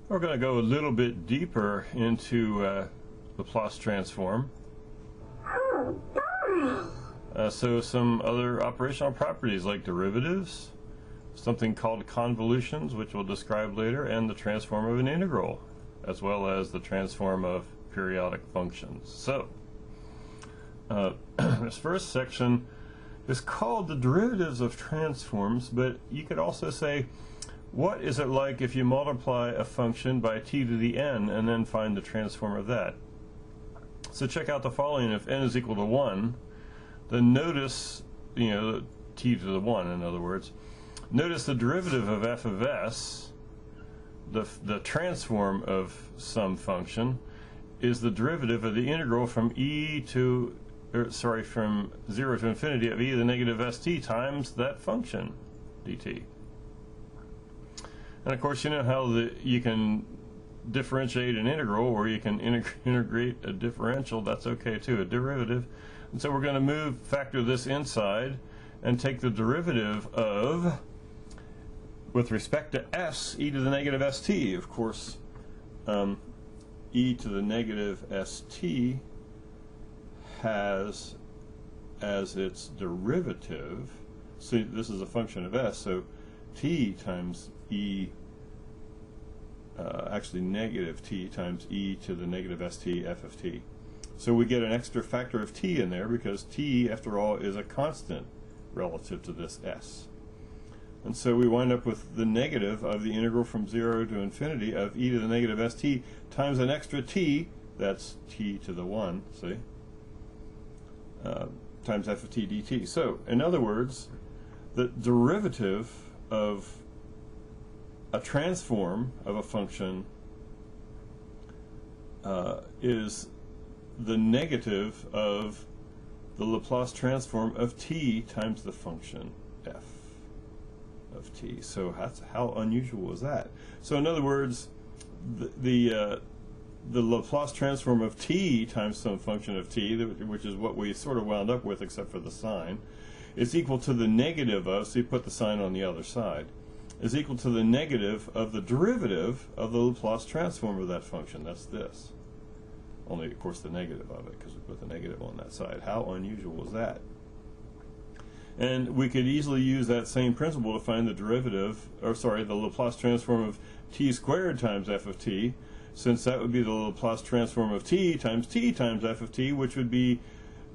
We're going to go a little bit deeper into Laplace transform. So some other operational properties like derivatives, something called convolutions, which we'll describe later, and the transform of an integral, as well as the transform of periodic functions. So this first section is called the derivatives of transforms, but you could also say, what is it like if you multiply a function by t to the n and then find the transform of that? So check out the following. If n is equal to 1, then notice, t to the 1 in other words, notice the derivative of f of s, the transform of some function, is the derivative of the integral from from 0 to infinity of e to the negative st times that function dt. And of course, you know how you can differentiate an integral, or you can integrate a differential. That's okay too, a derivative. And so we're going to factor this inside and take the derivative of, with respect to s, e to the negative st. Of course, e to the negative st has as its derivative, so this is a function of s, so t times e, actually negative t times e to the negative st f of t. So we get an extra factor of t in there because t, after all, is a constant relative to this s. And so we wind up with the negative of the integral from 0 to infinity of e to the negative st times an extra t, that's t to the 1, see, times f of t dt. So, in other words, the derivative of a transform of a function is the negative of the Laplace transform of t times the function f of t. So how unusual is that? So in other words, the Laplace transform of t times some function of t, which is what we sort of wound up with except for the sign, is equal to the negative of, so you put the sign on the other side, is equal to the negative of the derivative of the Laplace transform of that function. That's this. Only, of course, the negative of it, because we put the negative on that side. How unusual is that? And we could easily use that same principle to find the derivative, or sorry, the Laplace transform of t squared times f of t, since that would be the Laplace transform of t times f of t, which would be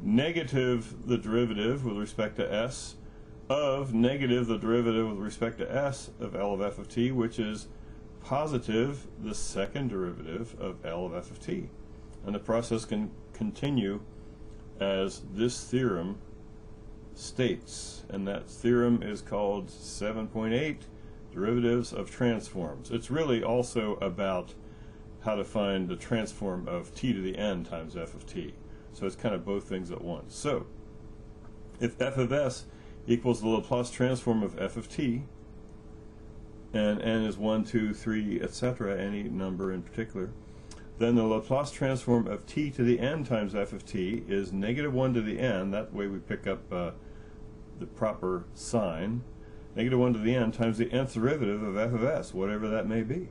negative the derivative with respect to s of negative the derivative with respect to s of L of f of t, which is positive the second derivative of L of f of t. And the process can continue as this theorem states, and that theorem is called 7.8 derivatives of transforms. It's really also about how to find the transform of t to the n times f of t. So it's kind of both things at once. So if f of s equals the Laplace transform of f of t, and n is 1, 2, 3, etc., any number in particular, then the Laplace transform of t to the n times f of t is negative 1 to the n. That way we pick up the proper sign. Negative 1 to the n times the nth derivative of f of s, whatever that may be.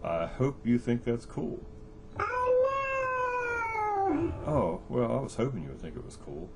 I hope you think that's cool. Oh, well, I was hoping you would think it was cool.